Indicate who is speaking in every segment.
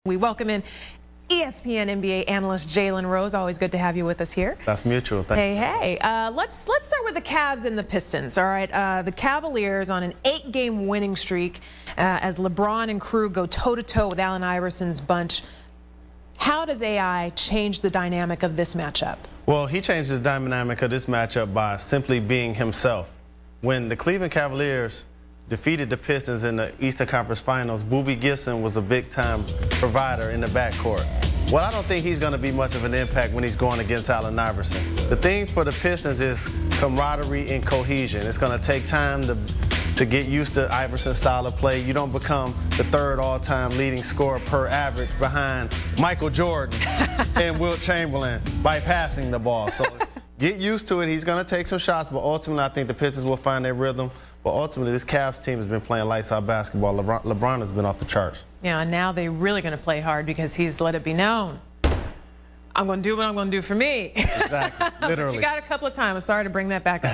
Speaker 1: We welcome in ESPN NBA analyst Jalen Rose. Always good to have you with us here.
Speaker 2: That's mutual.
Speaker 1: Hey. Let's start with the Cavs and the Pistons. All right, the Cavaliers on an 8-game winning streak as LeBron and crew go toe-to-toe with Allen Iverson's bunch. How does AI change the dynamic of this matchup?
Speaker 2: Well, he changed the dynamic of this matchup by simply being himself. When the Cleveland Cavaliers defeated the Pistons in the Eastern Conference Finals, Boobie Gibson was a big-time provider in the backcourt. Well, I don't think he's going to be much of an impact when he's going against Allen Iverson. The thing for the Pistons is camaraderie and cohesion. It's going to take time to get used to Iverson's style of play. You don't become the third all-time leading scorer per average behind Michael Jordan and Wilt Chamberlain by passing the ball. So get used to it. He's going to take some shots, but ultimately I think the Pistons will find their rhythm. But ultimately, this Cavs team has been playing lights-out basketball. LeBron has been off the charts.
Speaker 1: Yeah, and now they're really going to play hard because he's let it be known. I'm going to do what I'm going to do for me.
Speaker 2: Exactly, literally.
Speaker 1: But you got a couple of times. I'm sorry to bring that back up.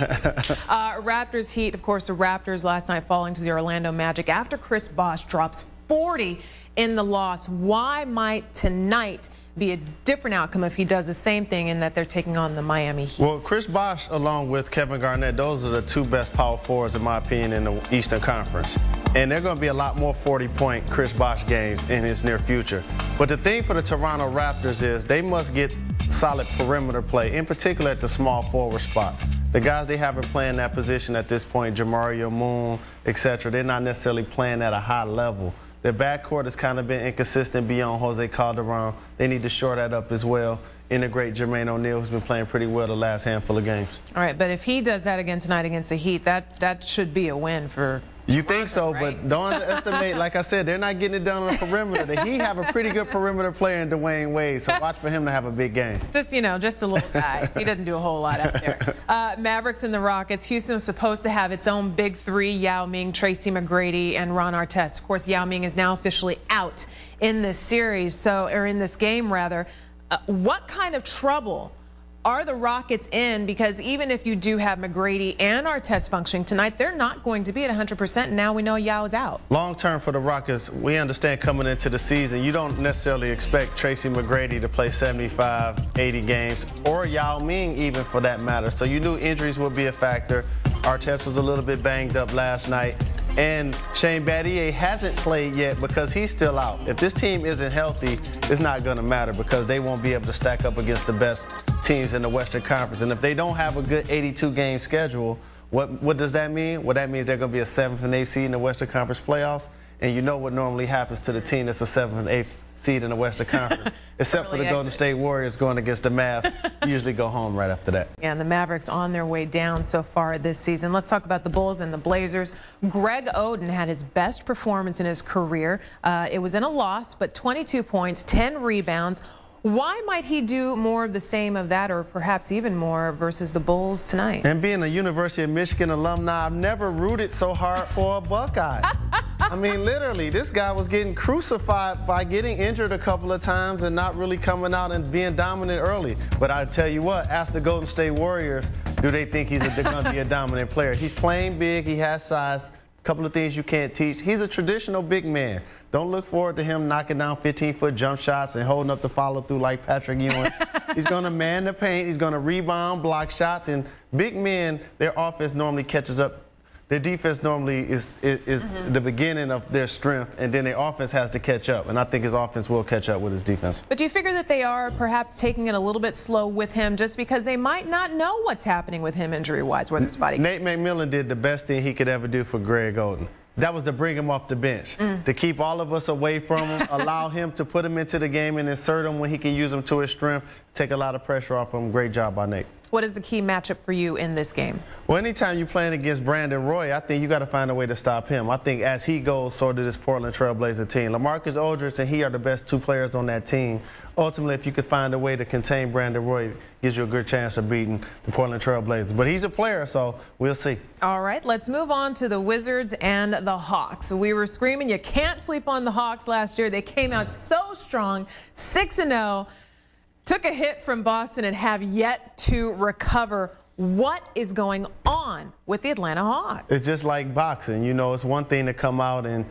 Speaker 1: Raptors Heat, of course, the Raptors last night falling to the Orlando Magic after Chris Bosh drops 40 in the loss. Why might tonight be a different outcome if he does the same thing in that they're taking on the Miami Heat?
Speaker 2: Well, Chris Bosh, along with Kevin Garnett, those are the two best power forwards, in my opinion, in the Eastern Conference. And there are going to be a lot more 40-point Chris Bosh games in his near future. But the thing for the Toronto Raptors is they must get solid perimeter play, in particular at the small forward spot. The guys they haven't playing that position at this point, Jamario Moon, etc., they're not necessarily playing at a high level. Their backcourt has kind of been inconsistent beyond Jose Calderon. They need to shore that up as well. Integrate Jermaine O'Neal, who's been playing pretty well the last handful of games. All
Speaker 1: right, but if he does that again tonight against the Heat, that should be a win for
Speaker 2: You think so,
Speaker 1: right?
Speaker 2: But don't underestimate, like I said, they're not getting it done on the perimeter. The Heat have a pretty good perimeter player in Dwayne Wade, so watch for him to have a big game.
Speaker 1: Just a little guy. He doesn't do a whole lot out there. Mavericks and the Rockets. Houston was supposed to have its own big three, Yao Ming, Tracy McGrady, and Ron Artest. Of course, Yao Ming is now officially out in this series, or in this game, rather. What kind of trouble are the Rockets in? Because even if you do have McGrady and Artest functioning tonight, they're not going to be at 100%. Now we know Yao's out.
Speaker 2: Long term for the Rockets, we understand coming into the season, you don't necessarily expect Tracy McGrady to play 75, 80 games, or Yao Ming even for that matter. So you knew injuries would be a factor. Artest was a little bit banged up last night. And Shane Battier hasn't played yet because he's still out. If this team isn't healthy, it's not going to matter because they won't be able to stack up against the best teams in the Western Conference. And if they don't have a good 82-game schedule, what does that mean? Well, that means they're going to be a 7th and 8th seed in the Western Conference playoffs. And you know what normally happens to the team that's a 7th and 8th seed in the Western Conference. Except for the Golden State Warriors going against the Mavs. Usually go home right after that.
Speaker 1: Yeah, and the Mavericks on their way down so far this season. Let's talk about the Bulls and the Blazers. Greg Oden had his best performance in his career. It was in a loss, but 22 points, 10 rebounds. Why might he do more of the same of that, or perhaps even more, versus the Bulls tonight?
Speaker 2: And being a University of Michigan alumni, I've never rooted so hard for a Buckeye. I mean, literally, this guy was getting crucified by getting injured a couple of times and not really coming out and being dominant early. But I tell you what, ask the Golden State Warriors, do they think he's going to be a dominant player? He's playing big. He has size. A couple of things you can't teach. He's a traditional big man. Don't look forward to him knocking down 15-foot jump shots and holding up the follow-through like Patrick Ewing. He's going to man the paint. He's going to rebound, block shots. And big men, their offense normally catches up. Their defense normally is the beginning of their strength, and then their offense has to catch up. And I think his offense will catch up with his defense.
Speaker 1: But do you figure that they are perhaps taking it a little bit slow with him just because they might not know what's happening with him injury-wise, whether it's body?
Speaker 2: Nate McMillan did the best thing he could ever do for Greg Oden. That was to bring him off the bench, to keep all of us away from him, allow him to put him into the game and insert him when he can use him to his strength, take a lot of pressure off him. Great job by Nate.
Speaker 1: What is the key matchup for you in this game?
Speaker 2: Well, anytime you're playing against Brandon Roy, I think you got to find a way to stop him. I think as he goes, so does this Portland Trailblazer team. LaMarcus Aldridge and he are the best two players on that team. Ultimately, if you could find a way to contain Brandon Roy, it gives you a good chance of beating the Portland Trailblazers. But he's a player, so we'll see.
Speaker 1: All right, let's move on to the Wizards and the Hawks. We were screaming, you can't sleep on the Hawks last year. They came out so strong, 6-0. Took a hit from Boston and have yet to recover. What is going on with the Atlanta Hawks?
Speaker 2: It's just like boxing. You know, it's one thing to come out and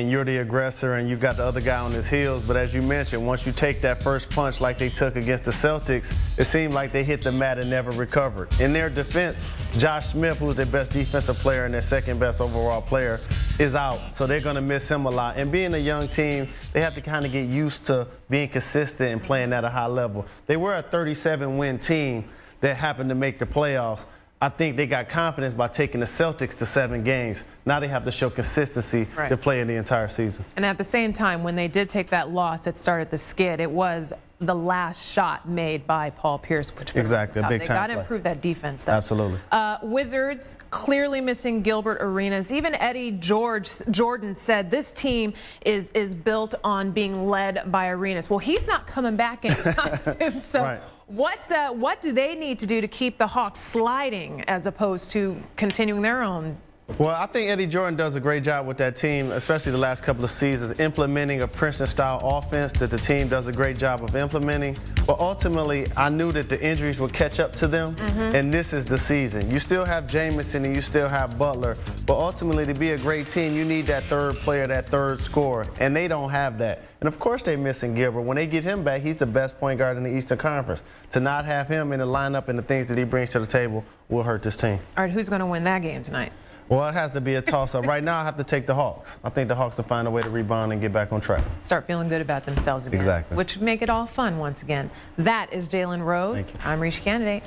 Speaker 2: you're the aggressor and you've got the other guy on his heels. But as you mentioned, once you take that first punch like they took against the Celtics, it seemed like they hit the mat and never recovered. In their defense, Josh Smith, who's their best defensive player and their second best overall player, is out. So they're going to miss him a lot. And being a young team, they have to kind of get used to being consistent and playing at a high level. They were a 37-win team that happened to make the playoffs. I think they got confidence by taking the Celtics to 7 games. Now they have to show consistency to play in the entire season.
Speaker 1: And at the same time, when they did take that loss that started the skid, it was the last shot made by Paul Pierce.
Speaker 2: Exactly, a big time
Speaker 1: They got to
Speaker 2: play.
Speaker 1: improve that defense, though.
Speaker 2: Absolutely.
Speaker 1: Wizards clearly missing Gilbert Arenas. Even Eddie Jordan said this team is built on being led by Arenas. Well, he's not coming back anytime soon. So what do they need to do to keep the Hawks sliding as opposed to continuing their own?
Speaker 2: Well, I think Eddie Jordan does a great job with that team, especially the last couple of seasons, implementing a Princeton-style offense that the team does a great job of implementing. But ultimately, I knew that the injuries would catch up to them, and this is the season. You still have Jamison and you still have Butler, but ultimately, to be a great team, you need that third player, that third scorer, and they don't have that. And of course, they're missing Gilbert. When they get him back, he's the best point guard in the Eastern Conference. To not have him in the lineup and the things that he brings to the table will hurt this team.
Speaker 1: All right, who's going to win that game tonight?
Speaker 2: Well, it has to be a toss-up. Right now, I have to take the Hawks. I think the Hawks will find a way to rebound and get back on track.
Speaker 1: Start feeling good about themselves again.
Speaker 2: Exactly.
Speaker 1: Which make it all fun once again. That is Jalen Rose.
Speaker 2: Thank you.
Speaker 1: I'm Reach Candidate.